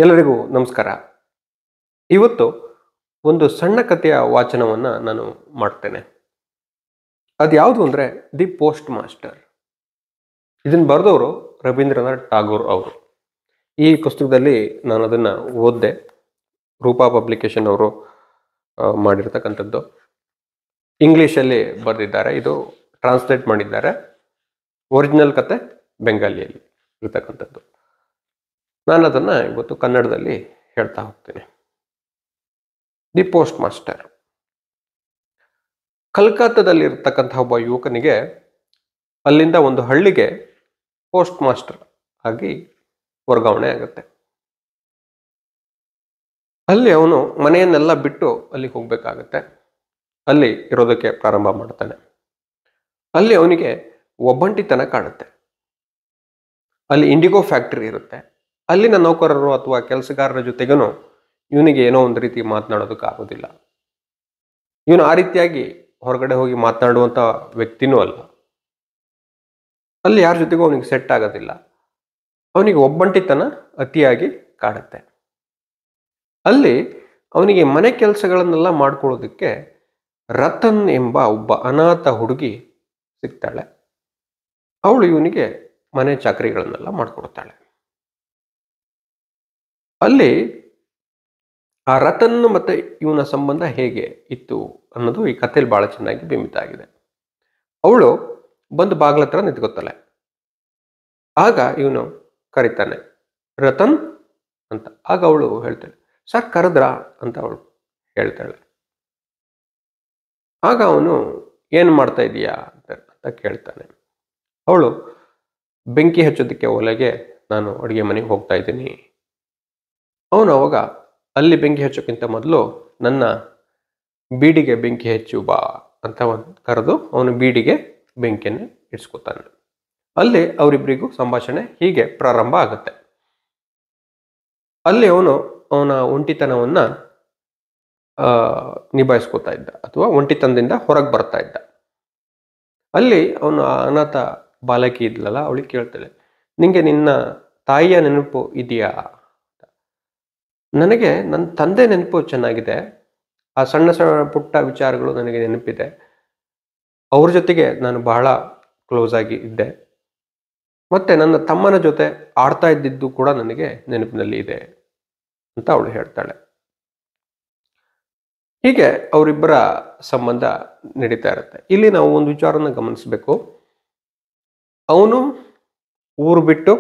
ಎಲ್ಲರಿಗೂ ನಮಸ್ಕಾರ. ಇವತ್ತು ಒಂದು ಸಣ್ಣ ಕಥೆಯ ವಾಚನವನ್ನು ನಾನು ಮಾಡ್ತೇನೆ. ಅದು ಯಾವುದು ಅಂದರೆ ದಿ ಪೋಸ್ಟ್ ಮಾಸ್ಟರ್. ಇದನ್ನು ಬರೆದವರು ರವೀಂದ್ರನಾಥ್ ಟಾಗೋರ್ ಅವರು. ಈ ಪುಸ್ತಕದಲ್ಲಿ ನಾನು ಅದನ್ನು ಓದಿದೆ. ರೂಪಾ ಪಬ್ಲಿಕೇಶನ್ ಅವರು ಮಾಡಿರ್ತಕ್ಕಂಥದ್ದು. ಇಂಗ್ಲೀಷಲ್ಲಿ ಬರೆದಿದ್ದಾರೆ, ಇದು ಟ್ರಾನ್ಸ್ಲೇಟ್ ಮಾಡಿದ್ದಾರೆ. ಒರಿಜಿನಲ್ ಕತೆ ಬೆಂಗಾಲಿಯಲ್ಲಿ ಇರ್ತಕ್ಕಂಥದ್ದು. ನಾನು ಅದನ್ನು ಇವತ್ತು ಕನ್ನಡದಲ್ಲಿ ಹೇಳ್ತಾ ಹೋಗ್ತೀನಿ. The post master. ಕಲ್ಕತ್ತಾದಲ್ಲಿರ್ತಕ್ಕಂಥ ಒಬ್ಬ ಯುವಕನಿಗೆ ಅಲ್ಲಿಂದ ಒಂದು ಹಳ್ಳಿಗೆ ಪೋಸ್ಟ್ ಮಾಸ್ಟರ್ ಆಗಿ ವರ್ಗಾವಣೆ ಆಗುತ್ತೆ. ಅಲ್ಲಿ ಅವನು ಮನೆಯನ್ನೆಲ್ಲ ಬಿಟ್ಟು ಅಲ್ಲಿಗೆ ಹೋಗ್ಬೇಕಾಗತ್ತೆ. ಅಲ್ಲಿ ಇರೋದಕ್ಕೆ ಪ್ರಾರಂಭ ಮಾಡ್ತಾನೆ. ಅಲ್ಲಿ ಅವನಿಗೆ ಒಬ್ಬಂಟಿತನ ಕಾಣುತ್ತೆ. ಅಲ್ಲಿ ಇಂಡಿಗೋ ಫ್ಯಾಕ್ಟರಿ ಇರುತ್ತೆ. ಅಲ್ಲಿನ ನೌಕರರು ಅಥವಾ ಕೆಲಸಗಾರರ ಜೊತೆಗೂ ಇವನಿಗೆ ಏನೋ ಒಂದು ರೀತಿ ಮಾತನಾಡೋದಕ್ಕೆ ಆಗೋದಿಲ್ಲ. ಇವನು ಆ ರೀತಿಯಾಗಿ ಹೊರಗಡೆ ಹೋಗಿ ಮಾತನಾಡುವಂಥ ವ್ಯಕ್ತಿನೂ ಅಲ್ಲ. ಅಲ್ಲಿ ಯಾರ ಜೊತೆಗೂ ಅವನಿಗೆ ಸೆಟ್ ಆಗೋದಿಲ್ಲ. ಅವನಿಗೆ ಒಬ್ಬಂಟಿತನ ಅತಿಯಾಗಿ ಕಾಡುತ್ತೆ. ಅಲ್ಲಿ ಅವನಿಗೆ ಮನೆ ಕೆಲಸಗಳನ್ನೆಲ್ಲ ಮಾಡ್ಕೊಳ್ಳೋದಕ್ಕೆ ರತನ್ ಎಂಬ ಒಬ್ಬ ಅನಾಥ ಹುಡುಗಿ ಸಿಗ್ತಾಳೆ. ಅವಳು ಇವನಿಗೆ ಮನೆ ಚಾಕರಿಗಳನ್ನೆಲ್ಲ ಮಾಡಿಕೊಡ್ತಾಳೆ. ಅಲ್ಲಿ ಆ ರತನ್ ಮತ್ತೆ ಇವನ ಸಂಬಂಧ ಹೇಗೆ ಇತ್ತು ಅನ್ನೋದು ಈ ಕಥೆಯಲ್ಲಿ ಬಹಳ ಚೆನ್ನಾಗಿ ಬಿಂಬಿತ ಆಗಿದೆ. ಅವಳು ಬಂದು ಬಾಗ್ಲ ಹತ್ರ ನಿಂತ್ಕೋತಾಳೆ. ಆಗ ಇವನು ಕರೀತಾನೆ, ರತನ್ ಅಂತ. ಆಗ ಅವಳು ಹೇಳ್ತಾಳೆ, ಸರ್ ಕರೆದ್ರ ಅಂತ ಅವಳು ಹೇಳ್ತಾಳೆ. ಆಗ ಅವನು ಏನು ಮಾಡ್ತಾ ಇದೀಯಾ ಅಂತ ಕೇಳ್ತಾನೆ. ಅವಳು ಬೆಂಕಿ ಹಚ್ಚೋದಕ್ಕೆ ಒಲೆಗೆ ನಾನು ಅಡುಗೆ ಮನೆಗೆ ಹೋಗ್ತಾ ಇದ್ದೀನಿ. ಅವನು ಅವಾಗ ಅಲ್ಲಿ ಬೆಂಕಿ ಹಚ್ಚೋಕ್ಕಿಂತ ಮೊದಲು ನನ್ನ ಬೀಡಿಗೆ ಬೆಂಕಿ ಹಚ್ಚು ಬಾ ಅಂತ ಕರೆದು ಅವನು ಬೀಡಿಗೆ ಬೆಂಕಿಯನ್ನು ಇಡ್ಸ್ಕೊತಾನೆ. ಅಲ್ಲಿ ಅವರಿಬ್ಬರಿಗೂ ಸಂಭಾಷಣೆ ಹೀಗೆ ಪ್ರಾರಂಭ ಆಗುತ್ತೆ. ಅಲ್ಲಿ ಅವನು ಅವನ ಒಂಟಿತನವನ್ನು ನಿಭಾಯಿಸ್ಕೋತಾ ಇದ್ದ ಅಥವಾ ಒಂಟಿತನದಿಂದ ಹೊರಗೆ ಬರ್ತಾ ಇದ್ದ. ಅಲ್ಲಿ ಅವನು ಅನಾಥ ಬಾಲಕಿ ಇದ್ಲಲ್ಲ, ಅವಳಿಗೆ ಕೇಳ್ತಾಳೆ, ನಿಂಗೆ ನಿನ್ನ ತಾಯಿಯ ನೆನಪು ಇದೆಯಾ? ನನಗೆ ನನ್ನ ತಂದೆ ನೆನಪು ಚೆನ್ನಾಗಿದೆ. ಆ ಸಣ್ಣ ಸಣ್ಣ ಪುಟ್ಟ ವಿಚಾರಗಳು ನನಗೆ ನೆನಪಿದೆ. ಅವ್ರ ಜೊತೆಗೆ ನಾನು ಬಹಳ ಕ್ಲೋಸ್ ಆಗಿ ಇದ್ದೆ. ಮತ್ತೆ ನನ್ನ ತಮ್ಮನ ಜೊತೆ ಆಡ್ತಾ ಇದ್ದಿದ್ದು ಕೂಡ ನನಗೆ ನೆನಪಿನಲ್ಲಿ ಇದೆ ಅಂತ ಅವಳು ಹೇಳ್ತಾಳೆ. ಹೀಗೆ ಅವರಿಬ್ಬರ ಸಂಬಂಧ ನಡೀತಾ ಇರುತ್ತೆ. ಇಲ್ಲಿ ನಾವು ಒಂದು ವಿಚಾರನ ಗಮನಿಸಬೇಕು. ಅವನು ಊರು ಬಿಟ್ಟು,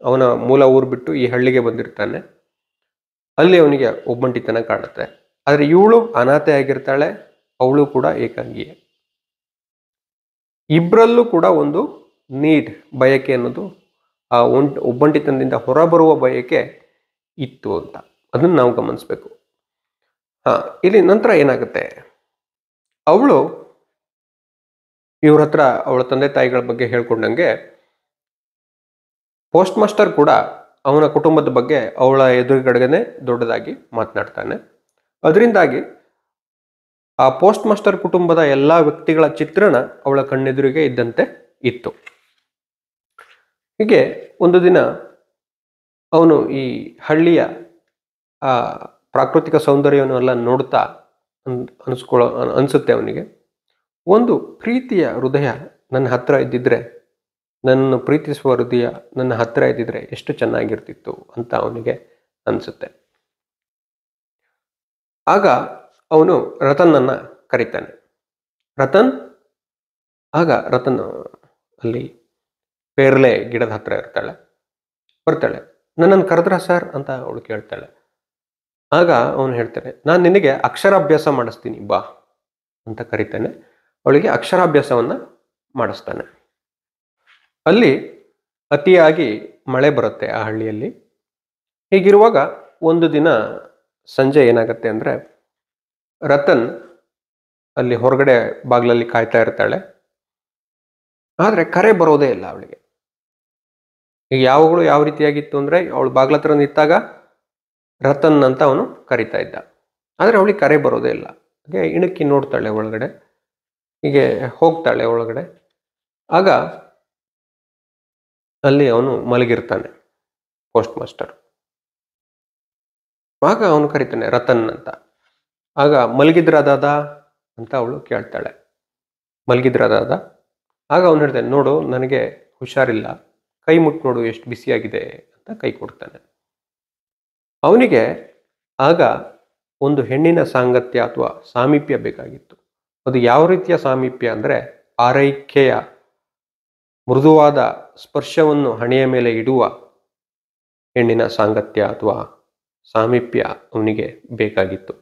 ಅವನ ಮೂಲ ಊರು ಬಿಟ್ಟು ಈ ಹಳ್ಳಿಗೆ ಬಂದಿರ್ತಾನೆ. ಅಲ್ಲಿ ಅವನಿಗೆ ಒಬ್ಬಂಟಿತನ ಕಾಣುತ್ತೆ. ಆದರೆ ಇವಳು ಅನಾಥೆ ಆಗಿರ್ತಾಳೆ, ಅವಳು ಕೂಡ ಏಕಾಂಗಿಯೇ. ಇಬ್ಬರಲ್ಲೂ ಕೂಡ ಒಂದು ನೀಡ್, ಬಯಕೆ ಅನ್ನೋದು, ಆ ಒಬ್ಬಂಟಿತನದಿಂದ ಹೊರಬರುವ ಬಯಕೆ ಇತ್ತು ಅಂತ ಅದನ್ನು ನಾವು ಗಮನಿಸ್ಬೇಕು. ಇಲ್ಲಿ ನಂತರ ಏನಾಗುತ್ತೆ, ಅವಳು ಇವ್ರ ಹತ್ರ ಅವಳ ತಂದೆ ತಾಯಿಗಳ ಬಗ್ಗೆ ಹೇಳ್ಕೊಂಡಂಗೆ ಪೋಸ್ಟ್ ಮಾಸ್ಟರ್ ಕೂಡ ಅವನ ಕುಟುಂಬದ ಬಗ್ಗೆ ಅವಳ ಎದುರುಗಡೆಗನೆ ದೊಡ್ಡದಾಗಿ ಮಾತನಾಡ್ತಾನೆ. ಅದರಿಂದಾಗಿ ಆ ಪೋಸ್ಟ್ ಮಾಸ್ಟರ್ ಕುಟುಂಬದ ಎಲ್ಲ ವ್ಯಕ್ತಿಗಳ ಚಿತ್ರಣ ಅವಳ ಕಣ್ಣೆದುರಿಗೆ ಇದ್ದಂತೆ ಇತ್ತು. ಹೀಗೆ ಒಂದು ದಿನ ಅವನು ಈ ಹಳ್ಳಿಯ ಆ ಪ್ರಾಕೃತಿಕ ಸೌಂದರ್ಯವನ್ನೆಲ್ಲ ನೋಡ್ತಾ ಅನಿಸುತ್ತೆ ಅವನಿಗೆ, ಒಂದು ಪ್ರೀತಿಯ ಹೃದಯ ನನ್ನ ಹತ್ರ ಇದ್ದಿದ್ರೆ, ನನ್ನನ್ನು ಪ್ರೀತಿಸುವ ಹೃದಯ ನನ್ನ ಹತ್ತಿರ ಇದ್ದಿದ್ರೆ ಎಷ್ಟು ಚೆನ್ನಾಗಿರ್ತಿತ್ತು ಅಂತ ಅವನಿಗೆ ಅನಿಸುತ್ತೆ. ಆಗ ಅವನು ರತನನ್ನು ಕರೀತಾನೆ. ರತನ್. ಆಗ ರತನ್ ಅಲ್ಲಿ ಪೇರ್ಲೆ ಗಿಡದ ಹತ್ರ ಬರ್ತಾಳೆ. ನನ್ನನ್ನು ಕರೆದ್ರ ಸರ್ ಅಂತ ಅವಳು ಕೇಳ್ತಾಳೆ. ಆಗ ಅವನು ಹೇಳ್ತಾನೆ, ನಾನು ನಿನಗೆ ಅಕ್ಷರಾಭ್ಯಾಸ ಮಾಡಿಸ್ತೀನಿ ಬಾ ಅಂತ ಕರೀತಾನೆ. ಅವಳಿಗೆ ಅಕ್ಷರಾಭ್ಯಾಸವನ್ನು ಮಾಡಿಸ್ತಾನೆ. ಅಲ್ಲಿ ಅತಿಯಾಗಿ ಮಳೆ ಬರುತ್ತೆ ಆ ಹಳ್ಳಿಯಲ್ಲಿ. ಹೀಗಿರುವಾಗ ಒಂದು ದಿನ ಸಂಜೆ ಏನಾಗುತ್ತೆ ಅಂದರೆ, ರತನ್ ಅಲ್ಲಿ ಹೊರಗಡೆ ಬಾಗಿಲಲ್ಲಿ ಕಾಯ್ತಾ ಇರ್ತಾಳೆ. ಆದರೆ ಕರೆ ಬರೋದೇ ಇಲ್ಲ ಅವಳಿಗೆ. ಈಗ ಯಾವಾಗಲೂ ಯಾವ ರೀತಿಯಾಗಿತ್ತು ಅಂದರೆ, ಅವಳು ಬಾಗಿಲ ಹತ್ರ ನಿಂತಾಗ ರತನ್ ಅಂತ ಅವನು ಕರಿತಾ ಇದ್ದ. ಆದರೆ ಅವಳಿಗೆ ಕರೆ ಬರೋದೇ ಇಲ್ಲ. ಹಾಗೆ ಇಣುಕಿ ನೋಡ್ತಾಳೆ ಒಳಗಡೆ, ಹೀಗೆ ಹೋಗ್ತಾಳೆ ಒಳಗಡೆ. ಆಗ ಅಲ್ಲಿ ಅವನು ಮಲಗಿರ್ತಾನೆ, ಪೋಸ್ಟ್ ಮಾಸ್ಟರ್. ಆಗ ಅವನು ಕರೀತಾನೆ ರತನ್ ಅಂತ. ಆಗ ಮಲಗಿದ್ರ ದಾದಾ ಅಂತ ಅವಳು ಕೇಳ್ತಾಳೆ, ಮಲಗಿದ್ರ ದಾದಾ? ಆಗ ಅವನು ಹೇಳ್ತಾನೆ, ನೋಡು ನನಗೆ ಹುಷಾರಿಲ್ಲ, ಕೈ ಮುಟ್ಟು ನೋಡು ಎಷ್ಟು ಬಿಸಿಯಾಗಿದೆ ಅಂತ ಕೈ ಕೊಡ್ತಾನೆ. ಅವನಿಗೆ ಆಗ ಒಂದು ಹೆಣ್ಣಿನ ಸಾಂಗತ್ಯ ಅಥವಾ ಸಾಮೀಪ್ಯ ಬೇಕಾಗಿತ್ತು. ಅದು ಯಾವ ರೀತಿಯ ಸಾಮೀಪ್ಯ ಅಂದರೆ, ಆರೈಕೆಯ ಮೃದುವಾದ ಸ್ಪರ್ಶವನ್ನು ಹಣೆಯ ಮೇಲೆ ಇಡುವ ಹೆಣ್ಣಿನ ಸಾಂಗತ್ಯ ಅಥವಾ ಸಾಮೀಪ್ಯ ಅವನಿಗೆ ಬೇಕಾಗಿತ್ತು.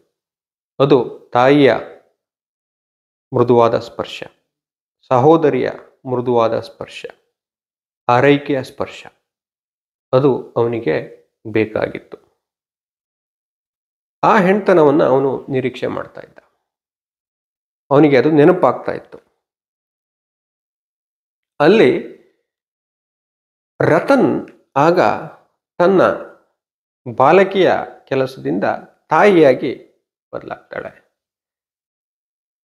ಅದು ತಾಯಿಯ ಮೃದುವಾದ ಸ್ಪರ್ಶ, ಸಹೋದರಿಯ ಮೃದುವಾದ ಸ್ಪರ್ಶ, ಆರೈಕೆಯ ಸ್ಪರ್ಶ, ಅದು ಅವನಿಗೆ ಬೇಕಾಗಿತ್ತು. ಆ ಹೆಣ್ತನವನ್ನು ಅವನು ನಿರೀಕ್ಷೆ ಮಾಡ್ತಾ ಇದ್ದ. ಅವನಿಗೆ ಅದು ನೆನಪಾಗ್ತಾ ಇತ್ತು. ಅಲ್ಲಿ ರತನ್ ಆಗ ತನ್ನ ಬಾಲಕಿಯ ಕೆಲಸದಿಂದ ತಾಯಿಯಾಗಿ ಬದಲಾಗ್ತಾಳೆ.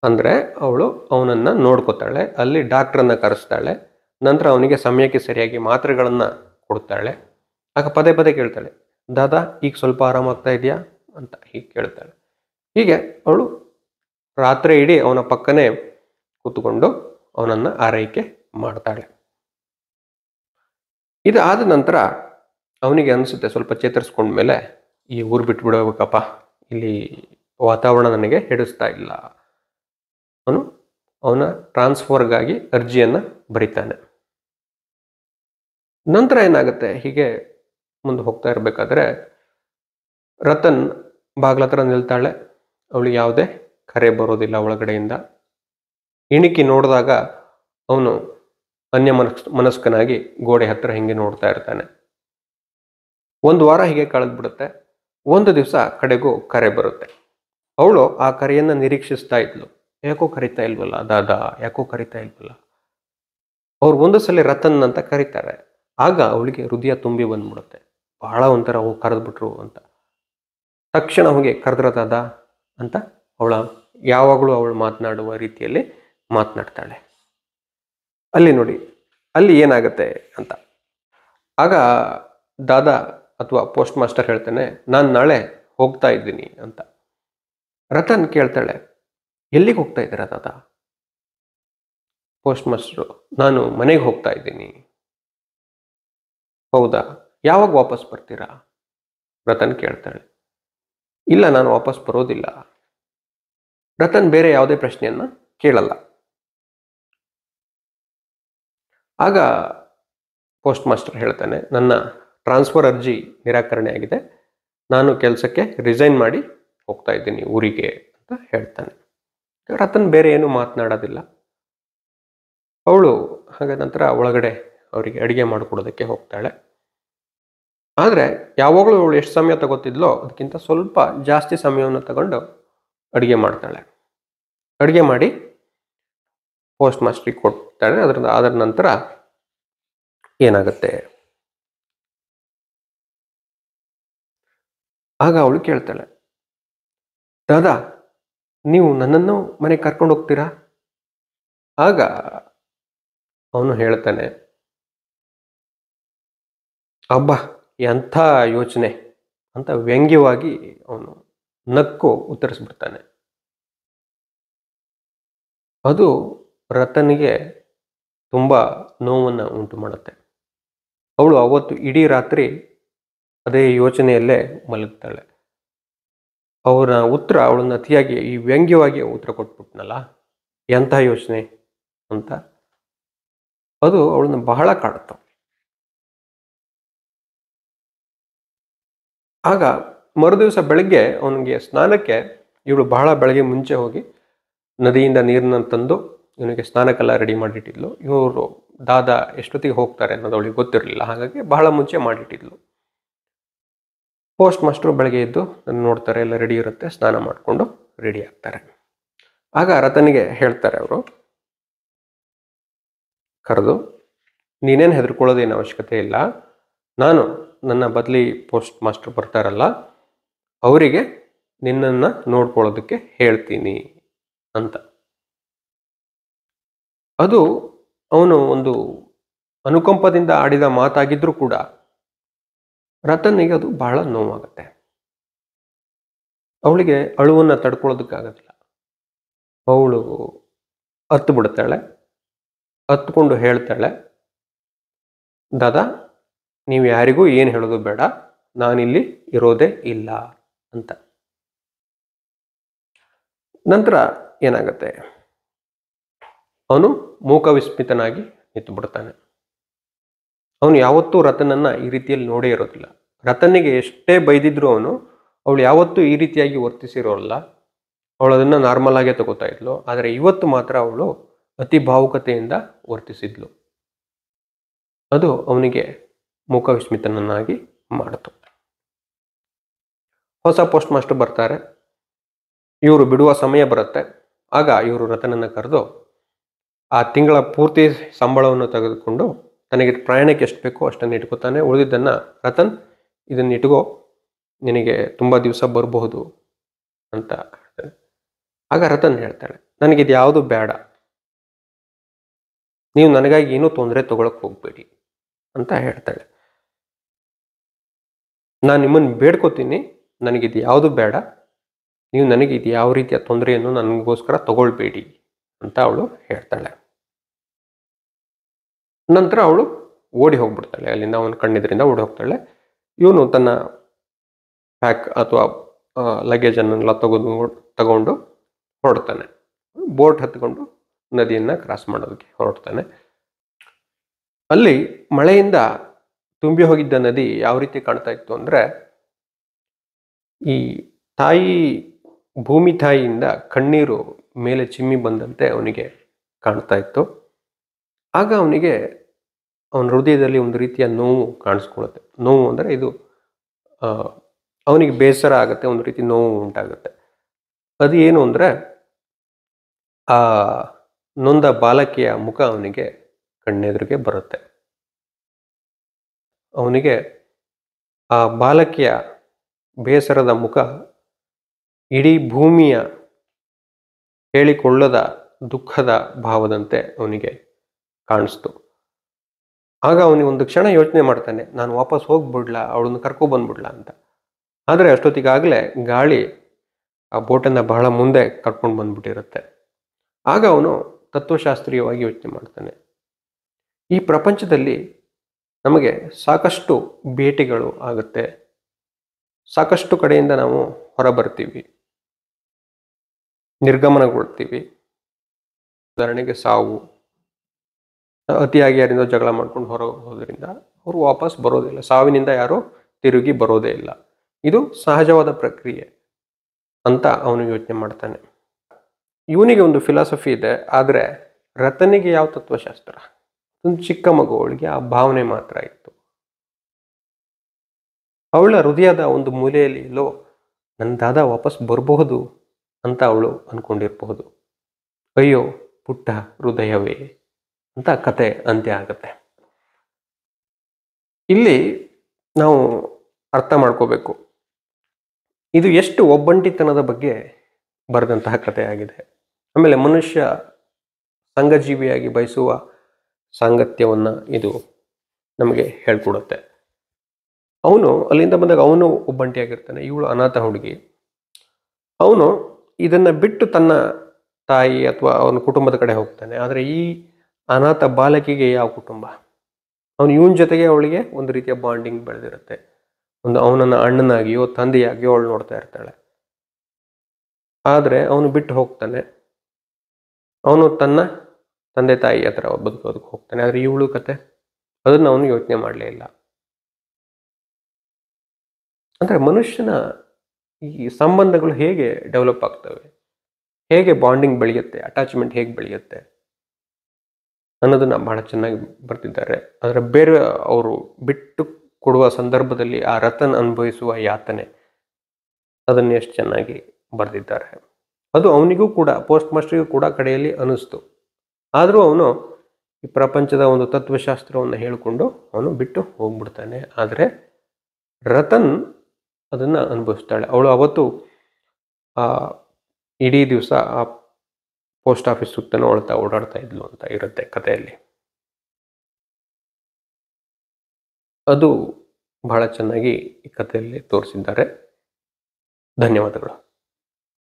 ಅಂದರೆ ಅವಳು ಅವನನ್ನು ನೋಡ್ಕೋತಾಳೆ, ಅಲ್ಲಿ ಡಾಕ್ಟ್ರನ್ನ ಕರೆಸ್ತಾಳೆ, ನಂತರ ಅವನಿಗೆ ಸಮಯಕ್ಕೆ ಸರಿಯಾಗಿ ಮಾತ್ರೆಗಳನ್ನು ಕೊಡ್ತಾಳೆ. ಆಗ ಪದೇ ಪದೇ ಕೇಳ್ತಾಳೆ, ದಾದಾ ಈಗ ಸ್ವಲ್ಪ ಆರಾಮಾಗ್ತಾ ಇದೆಯಾ ಅಂತ ಹೀಗೆ ಕೇಳ್ತಾಳೆ. ಹೀಗೆ ಅವಳು ರಾತ್ರಿ ಇಡೀ ಅವನ ಪಕ್ಕನೇ ಕೂತ್ಕೊಂಡು ಅವನನ್ನು ಆರೈಕೆ ಮಾಡ್ತಾಳೆ. ಇದು ಆದ ನಂತರ ಅವನಿಗೆ ಅನಿಸುತ್ತೆ, ಸ್ವಲ್ಪ ಚೇತರಿಸ್ಕೊಂಡ್ಮೇಲೆ ಈ ಊರು ಬಿಟ್ಬಿಡಬೇಕಪ್ಪ, ಇಲ್ಲಿ ವಾತಾವರಣ ನನಗೆ ಹಿಡಿಸ್ತಾ ಇಲ್ಲ. ಅವನ ಟ್ರಾನ್ಸ್ಫರ್ಗಾಗಿ ಅರ್ಜಿಯನ್ನು ಬರಿತಾನೆ. ನಂತರ ಏನಾಗುತ್ತೆ, ಹೀಗೆ ಮುಂದೆ ಹೋಗ್ತಾ ಇರಬೇಕಾದ್ರೆ ರತನ್ ಬಾಗ್ಲ ಹತ್ರ ನಿಲ್ತಾಳೆ. ಅವಳಿಗೆ ಯಾವುದೇ ಕರೆ ಬರೋದಿಲ್ಲ ಒಳಗಡೆಯಿಂದ. ಇಣಿಕಿ ನೋಡಿದಾಗ ಅವನು ಮನಸ್ಕನಾಗಿ ಗೋಡೆ ಹತ್ರ ಹಿಂಗೆ ನೋಡ್ತಾ ಇರ್ತಾನೆ. ಒಂದು ವಾರ ಹೀಗೆ ಕಳೆದ್ಬಿಡುತ್ತೆ. ಒಂದು ದಿವಸ ಕಡೆಗೂ ಕರೆ ಬರುತ್ತೆ. ಅವಳು ಆ ಕರೆಯನ್ನು ನಿರೀಕ್ಷಿಸ್ತಾ ಇದ್ಲು. ಯಾಕೋ ಕರಿತಾ ಇಲ್ವಲ್ಲ ದಾದಾ, ಯಾಕೋ ಕರಿತಾ ಇಲ್ವಲ್ಲ. ಅವ್ರು ಒಂದು ಸಲ ರತನ್ ಅಂತ ಕರೀತಾರೆ. ಆಗ ಅವಳಿಗೆ ಹೃದಯ ತುಂಬಿ ಬಂದ್ಬಿಡುತ್ತೆ. ಬಹಳ ಒಂಥರ ಕರೆದ್ಬಿಟ್ರು ಅಂತ. ತಕ್ಷಣ ಹೋಗಿ ಕರೆದ್ರ ದಾದಾ ಅಂತ ಯಾವಾಗಲೂ ಅವಳು ಮಾತನಾಡುವ ರೀತಿಯಲ್ಲಿ ಮಾತನಾಡ್ತಾಳೆ. ಅಲ್ಲಿ ನೋಡಿ, ಅಲ್ಲಿ ಏನಾಗುತ್ತೆ ಅಂತ. ಆಗ ದಾದಾ ಅಥವಾ ಪೋಸ್ಟ್ ಮಾಸ್ಟರ್ ಹೇಳ್ತಾನೆ, ನಾನು ನಾಳೆ ಹೋಗ್ತಾ ಇದ್ದೀನಿ ಅಂತ. ರತನ್ ಕೇಳ್ತಾಳೆ, ಎಲ್ಲಿಗೆ ಹೋಗ್ತಾ ಇದ್ದೀರಾ ದಾದಾ? ಪೋಸ್ಟ್ ಮಾಸ್ಟರು, ನಾನು ಮನೆಗೆ ಹೋಗ್ತಾ ಇದ್ದೀನಿ. ಹೌದಾ, ಯಾವಾಗ ವಾಪಸ್ ಬರ್ತೀರಾ? ರತನ್ ಕೇಳ್ತಾಳೆ. ಇಲ್ಲ, ನಾನು ವಾಪಸ್ ಬರೋದಿಲ್ಲ. ರತನ್ ಬೇರೆ ಯಾವುದೇ ಪ್ರಶ್ನೆಯನ್ನ ಕೇಳಲ್ಲ. ಆಗ ಪೋಸ್ಟ್ ಮಾಸ್ಟರ್ ಹೇಳ್ತಾನೆ, ನನ್ನ ಟ್ರಾನ್ಸ್ಫರ್ ಅರ್ಜಿ ನಿರಾಕರಣೆ ಆಗಿದೆ, ನಾನು ಕೆಲಸಕ್ಕೆ ರಿಸೈನ್ ಮಾಡಿ ಹೋಗ್ತಾ ಇದ್ದೀನಿ ಊರಿಗೆ ಅಂತ ಹೇಳ್ತಾನೆ. ರತನ್ ಬೇರೆ ಏನು ಮಾತನಾಡೋದಿಲ್ಲ. ಅವಳು ಹಾಗೆ ನಂತರ ಒಳಗಡೆ ಅವರಿಗೆ ಅಡುಗೆ ಮಾಡಿಕೊಡೋದಕ್ಕೆ ಹೋಗ್ತಾಳೆ. ಆದರೆ ಯಾವಾಗಲೂ ಅವಳು ಎಷ್ಟು ಸಮಯ ತಗೋತಿದ್ಲೋ ಅದಕ್ಕಿಂತ ಸ್ವಲ್ಪ ಜಾಸ್ತಿ ಸಮಯವನ್ನು ತಗೊಂಡು ಅಡುಗೆ ಮಾಡ್ತಾಳೆ. ಅಡುಗೆ ಮಾಡಿ ಪೋಸ್ಟ್ ಮಾಸ್ಟ್ರಿಗೆ ಕೊಡ್ತಾಳೆ. ಅದರ ನಂತರ ಏನಾಗುತ್ತೆ, ಆಗ ಅವಳು ಕೇಳ್ತಾಳೆ, ದಾದಾ ನೀವು ನನ್ನನ್ನು ಮನೆಗೆ ಕರ್ಕೊಂಡು ಹೋಗ್ತೀರಾ? ಆಗ ಅವನು ಹೇಳ್ತಾನೆ, ಅಬ್ಬಾ ಎಂಥ ಯೋಚನೆ ಅಂತ ವ್ಯಂಗ್ಯವಾಗಿ ಅವನು ನಕ್ಕು ಉತ್ತರಿಸ್ಬಿಡ್ತಾನೆ. ಅದು ರತನಿಗೆ ತುಂಬ ನೋವನ್ನು ಉಂಟು ಮಾಡುತ್ತೆ. ಅವಳು ಅವತ್ತು ಇಡೀ ರಾತ್ರಿ ಅದೇ ಯೋಚನೆಯಲ್ಲೇ ಮಲಗ್ತಾಳೆ. ಅವರ ಉತ್ತರ ಅವಳನ್ನ ಅತಿಯಾಗಿ ಈ ವ್ಯಂಗ್ಯವಾಗಿ ಉತ್ತರ ಕೊಟ್ಬಿಟ್ನಲ್ಲ, ಎಂಥ ಯೋಚನೆ ಅಂತ ಅದು ಅವಳನ್ನ ಬಹಳ ಕಾಡುತ್ತೆ. ಆಗ ಮರುದಿವಸ ಬೆಳಗ್ಗೆ ಅವನಿಗೆ ಸ್ನಾನಕ್ಕೆ ಇವಳು ಬಹಳ ಬೆಳಗ್ಗೆ ಮುಂಚೆ ಹೋಗಿ ನದಿಯಿಂದ ನೀರನ್ನ ತಂದು ಇವನಿಗೆ ಸ್ನಾನಕ್ಕೆಲ್ಲ ರೆಡಿ ಮಾಡಿಟ್ಟಿದ್ಲು. ಇವರು ದಾದಾ ಎಷ್ಟೊತ್ತಿಗೆ ಹೋಗ್ತಾರೆ ಅನ್ನೋದು ಅವಳಿಗೆ ಗೊತ್ತಿರಲಿಲ್ಲ, ಹಾಗಾಗಿ ಬಹಳ ಮುಂಚೆ ಮಾಡಿಟ್ಟಿದ್ಲು. ಪೋಸ್ಟ್ ಮಾಸ್ಟರು ಬೆಳಗ್ಗೆ ಎದ್ದು ನೋಡ್ತಾರೆ, ಎಲ್ಲ ರೆಡಿ ಇರುತ್ತೆ, ಸ್ನಾನ ಮಾಡಿಕೊಂಡು ರೆಡಿ ಆಗ್ತಾರೆ. ಆಗ ರತನಿಗೆ ಹೇಳ್ತಾರೆ ಅವರು ಕರೆದು, ನೀನೇನು ಹೆದರ್ಕೊಳ್ಳೋದೇನು ಅವಶ್ಯಕತೆ ಇಲ್ಲ, ನಾನು ನನ್ನ ಬದಲಿ ಪೋಸ್ಟ್ ಮಾಸ್ಟರ್ ಬರ್ತಾರಲ್ಲ ಅವರಿಗೆ ನಿನ್ನನ್ನು ನೋಡ್ಕೊಳ್ಳೋದಕ್ಕೆ ಹೇಳ್ತೀನಿ ಅಂತ. ಅದು ಅವನು ಒಂದು ಅನುಕಂಪದಿಂದ ಆಡಿದ ಮಾತಾಗಿದ್ರೂ ಕೂಡ ರತನ್ನಿಗೆ ಅದು ಬಹಳ ನೋವಾಗುತ್ತೆ. ಅವಳಿಗೆ ಅಳುವನ್ನು ತಡ್ಕೊಳ್ಳೋದಕ್ಕಾಗೋದಿಲ್ಲ. ಅವಳು ಹತ್ತು ಬಿಡ್ತಾಳೆ. ಹತ್ಕೊಂಡು ಹೇಳ್ತಾಳೆ, ದಾದಾ ನೀವು ಯಾರಿಗೂ ಏನು ಹೇಳೋದು ಬೇಡ, ನಾನಿಲ್ಲಿ ಇರೋದೇ ಇಲ್ಲ ಅಂತ. ನಂತರ ಏನಾಗುತ್ತೆ, ಅವನು ಮೂಕ ವಿಸ್ಮಿತನಾಗಿ ನಿಂತು ಬಿಡ್ತಾನೆ. ಅವನು ಯಾವತ್ತೂ ರತನನ್ನ ಈ ರೀತಿಯಲ್ಲಿ ನೋಡೇ ಇರೋದಿಲ್ಲ. ರತನಿಗೆ ಎಷ್ಟೇ ಬೈದಿದ್ರು ಅವಳು ಯಾವತ್ತೂ ಈ ರೀತಿಯಾಗಿ ವರ್ತಿಸಿರೋಲ್ಲ. ಅವಳು ಅದನ್ನು ನಾರ್ಮಲ್ ಆಗೇ ತಗೋತಾ ಇದ್ಲು. ಆದರೆ ಇವತ್ತು ಮಾತ್ರ ಅವಳು ಅತಿ ಭಾವುಕತೆಯಿಂದ ವರ್ತಿಸಿದ್ಲು. ಅದು ಅವನಿಗೆ ಮೂಕ ವಿಸ್ಮಿತನನ್ನಾಗಿ ಮಾಡಿತು. ಹೊಸ ಪೋಸ್ಟ್ ಮಾಸ್ಟರ್ ಬರ್ತಾರೆ. ಇವರು ಬಿಡುವ ಸಮಯ ಬರುತ್ತೆ. ಆಗ ಇವರು ರತನನ್ನು ಕರೆದು ಆ ತಿಂಗಳ ಪೂರ್ತಿ ಸಂಬಳವನ್ನು ತೆಗೆದುಕೊಂಡು ತನಗೆ ಪ್ರಯಾಣಕ್ಕೆ ಎಷ್ಟು ಬೇಕೋ ಅಷ್ಟನ್ನು ಇಟ್ಕೋತಾನೆ. ಉಳಿದಿದ್ದನ್ನು ರತನ್ ಇದನ್ನು ಇಟ್ಕೋ, ನಿನಗೆ ತುಂಬ ದಿವಸ ಬರಬಹುದು ಅಂತ ಹೇಳ್ತಾನೆ. ಆಗ ರತನ್ ಹೇಳ್ತಾಳೆ, ನನಗಿದು ಯಾವುದು ಬೇಡ, ನೀವು ನನಗಾಗಿ ಏನೂ ತೊಂದರೆ ತಗೊಳಕ್ಕೆ ಹೋಗ್ಬೇಡಿ ಅಂತ ಹೇಳ್ತಾಳೆ. ನಾನು ನಿಮ್ಮನ್ನು ಬೇಡ್ಕೋತೀನಿ, ನನಗಿದು ಯಾವುದು ಬೇಡ, ನೀವು ನನಗೆ ಇದು ಯಾವ ರೀತಿಯ ತೊಂದರೆಯನ್ನು ನನಗೋಸ್ಕರ ತಗೊಳ್ಬೇಡಿ ಅಂತ ಅವಳು ಹೇಳ್ತಾಳೆ. ನಂತರ ಅವಳು ಓಡಿ ಹೋಗ್ಬಿಡ್ತಾಳೆ ಅಲ್ಲಿಂದ, ಅವನ ಕಣ್ಣಿದ್ರಿಂದ ಓಡಿ ಹೋಗ್ತಾಳೆ. ಇವನು ತನ್ನ ಪ್ಯಾಕ್ ಅಥವಾ ಲಗೇಜನ್ನೆಲ್ಲ ತಗೊಂಡು ಹೊರಡ್ತಾನೆ. ಬೋಟ್ ಹತ್ಕೊಂಡು ನದಿಯನ್ನು ಕ್ರಾಸ್ ಮಾಡೋದಕ್ಕೆ ಹೊರಡ್ತಾನೆ. ಅಲ್ಲಿ ಮಳೆಯಿಂದ ತುಂಬಿ ಹೋಗಿದ್ದ ನದಿ ಯಾವ ರೀತಿ ಕಾಣ್ತಾ ಇತ್ತು ಅಂದರೆ, ಈ ಭೂಮಿ ತಾಯಿಯಿಂದ ಕಣ್ಣೀರು ಮೇಲೆ ಚಿಮ್ಮಿ ಬಂದಂತೆ ಅವನಿಗೆ ಕಾಣ್ತಾ ಇತ್ತು. ಆಗ ಅವನಿಗೆ ಅವನ ಹೃದಯದಲ್ಲಿ ಒಂದು ರೀತಿಯ ನೋವು ಕಾಣಿಸ್ಕೊಳ್ಳುತ್ತೆ. ನೋವು ಅಂದರೆ ಇದು ಅವನಿಗೆ ಬೇಸರ ಆಗುತ್ತೆ, ಒಂದು ರೀತಿ ನೋವು ಉಂಟಾಗುತ್ತೆ. ಅದು ಏನು ಅಂದರೆ, ಆ ನೊಂದ ಬಾಲಕಿಯ ಮುಖ ಅವನಿಗೆ ಕಣ್ಣೆದುರಿಗೆ ಬರುತ್ತೆ. ಅವನಿಗೆ ಆ ಬಾಲಕಿಯ ಬೇಸರದ ಮುಖ ಇಡೀ ಭೂಮಿಯ ಹೇಳಿಕೊಳ್ಳದ ದುಃಖದ ಭಾವದಂತೆ ಅವನಿಗೆ ಕಾಣಿಸ್ತು. ಆಗ ಅವನಿಗೆ ಒಂದು ಕ್ಷಣ ಯೋಚನೆ ಮಾಡ್ತಾನೆ, ನಾನು ವಾಪಸ್ ಹೋಗ್ಬಿಡ್ಲಾ, ಅವಳನ್ನು ಕರ್ಕೊಬಂದ್ಬಿಡ್ಲಾ ಅಂತ. ಆದರೆ ಅಷ್ಟೊತ್ತಿಗಾಗಲೇ ಗಾಳಿ ಆ ಬೋಟನ್ನು ಬಹಳ ಮುಂದೆ ಕರ್ಕೊಂಡು ಬಂದ್ಬಿಟ್ಟಿರುತ್ತೆ. ಆಗ ಅವನು ತತ್ವಶಾಸ್ತ್ರೀಯವಾಗಿ ಯೋಚನೆ ಮಾಡ್ತಾನೆ, ಈ ಪ್ರಪಂಚದಲ್ಲಿ ನಮಗೆ ಸಾಕಷ್ಟು ಭೇಟಿಗಳು ಆಗುತ್ತೆ, ಸಾಕಷ್ಟು ಕಡೆಯಿಂದ ನಾವು ಹೊರಬರ್ತೀವಿ, ನಿರ್ಗಮನಗೊಳ್ತೀವಿ. ಉದಾಹರಣೆಗೆ ಸಾವು, ಅತಿಯಾಗಿ ಯಾರಿಂದ ಜಗಳ ಮಾಡ್ಕೊಂಡು ಹೊರ ಹೋದ್ರಿಂದ ಅವರು ವಾಪಸ್ ಬರೋದಿಲ್ಲ. ಸಾವಿನಿಂದ ಯಾರು ತಿರುಗಿ ಬರೋದೇ ಇಲ್ಲ. ಇದು ಸಹಜವಾದ ಪ್ರಕ್ರಿಯೆ ಅಂತ ಅವನು ಯೋಚನೆ ಮಾಡ್ತಾನೆ. ಇವನಿಗೆ ಒಂದು ಫಿಲಾಸಫಿ ಇದೆ, ಆದರೆ ರತನಿಗೆ ಯಾವ ತತ್ವಶಾಸ್ತ್ರ? ಒಂದು ಚಿಕ್ಕ ಮಗು, ಅವಳಿಗೆ ಆ ಭಾವನೆ ಮಾತ್ರ ಇತ್ತು. ಅವಳ ಹೃದಯದ ಒಂದು ಮೂಲೆಯಲ್ಲಿ ಎಲ್ಲೋ ನನ್ನ ದಾದಾ ವಾಪಸ್ ಬರಬಹುದು ಅಂತ ಅವಳು ಅಂದ್ಕೊಂಡಿರಬಹುದು. ಅಯ್ಯೋ ಪುಟ್ಟ ಹೃದಯವೇ ಅಂತ ಕತೆ ಅಂತ್ಯ ಆಗುತ್ತೆ. ಇಲ್ಲಿ ನಾವು ಅರ್ಥ ಮಾಡ್ಕೋಬೇಕು, ಇದು ಎಷ್ಟು ಒಬ್ಬಂಟಿತನದ ಬಗ್ಗೆ ಬರೆದಂತಹ ಕಥೆ ಆಗಿದೆ. ಆಮೇಲೆ ಮನುಷ್ಯ ಸಂಘಜೀವಿಯಾಗಿ ಬಯಸುವ ಸಾಂಗತ್ಯವನ್ನು ಇದು ನಮಗೆ ಹೇಳ್ಕೊಡುತ್ತೆ. ಅವನು ಅಲ್ಲಿಂದ ಬಂದಾಗ ಅವನು ಒಬ್ಬಂಟಿಯಾಗಿರ್ತಾನೆ, ಇವಳು ಅನಾಥ ಹುಡುಗಿ. ಅವನು ಇದನ್ನು ಬಿಟ್ಟು ತನ್ನ ತಾಯಿ ಅಥವಾ ಅವನ ಕುಟುಂಬದ ಕಡೆ ಹೋಗ್ತಾನೆ. ಆದರೆ ಈ ಅನಾಥ ಬಾಲಕಿಗೆ ಯಾವ ಕುಟುಂಬ? ಅವನು ಇವನ ಜೊತೆಗೆ ಅವಳಿಗೆ ಒಂದು ರೀತಿಯ ಬಾಂಡಿಂಗ್ ಬೆಳೆದಿರುತ್ತೆ. ಅವನನ್ನು ಅಣ್ಣನಾಗಿಯೋ ತಂದೆಯಾಗಿಯೋ ಅವಳು ನೋಡ್ತಾ ಇರ್ತಾಳೆ. ಆದರೆ ಅವನು ಬಿಟ್ಟು ಹೋಗ್ತಾನೆ, ಅವನು ತನ್ನ ತಂದೆ ತಾಯಿ ಹತ್ರ ಬದುಕೋದಕ್ಕೆ ಹೋಗ್ತಾನೆ. ಆದರೆ ಇವಳು ಕತೆ ಅದನ್ನು ಅವನು ಯೋಚನೆ ಮಾಡಲೇ ಇಲ್ಲ. ಅಂದರೆ ಮನುಷ್ಯನ ಈ ಸಂಬಂಧಗಳು ಹೇಗೆ ಡೆವಲಪ್ ಆಗ್ತವೆ, ಹೇಗೆ ಬಾಂಡಿಂಗ್ ಬೆಳೆಯುತ್ತೆ, ಅಟ್ಯಾಚ್ಮೆಂಟ್ ಹೇಗೆ ಬೆಳೆಯುತ್ತೆ ಅನ್ನೋದನ್ನು ಬಹಳ ಚೆನ್ನಾಗಿ ಬರ್ತಿದ್ದಾರೆ. ಆದರೆ ಬೇರೆ ಅವರು ಬಿಟ್ಟು ಕೊಡುವ ಸಂದರ್ಭದಲ್ಲಿ ಆ ರತನ್ ಅನುಭವಿಸುವ ಯಾತನೆ ಅದನ್ನು ಎಷ್ಟು ಚೆನ್ನಾಗಿ ಬರೆದಿದ್ದಾರೆ. ಅದು ಅವನಿಗೂ ಕೂಡ, ಪೋಸ್ಟ್ ಮಾಸ್ಟರ್ಗೂ ಕೂಡ ಕಡೆಯಲ್ಲಿ ಅನಿಸ್ತು. ಆದರೂ ಅವನು ಈ ಪ್ರಪಂಚದ ಒಂದು ತತ್ವಶಾಸ್ತ್ರವನ್ನು ಹೇಳಿಕೊಂಡು ಅವನು ಬಿಟ್ಟು ಹೋಗ್ಬಿಡ್ತಾನೆ. ಆದರೆ ರತನ್ ಅದನ್ನು ಅನುಭವಿಸ್ತಾಳೆ. ಅವಳು ಅವತ್ತು ಇಡೀ ದಿವಸ ಆ ಪೋಸ್ಟ್ ಆಫೀಸ್ ಸುತ್ತನೂ ಓಡಾಡ್ತಾ ಇದ್ಲು ಅಂತ ಇರುತ್ತೆ ಕಥೆಯಲ್ಲಿ. ಅದು ಬಹಳ ಚೆನ್ನಾಗಿ ಈ ಕಥೆಯಲ್ಲಿ ತೋರಿಸಿದ್ದಾರೆ. ಧನ್ಯವಾದಗಳು.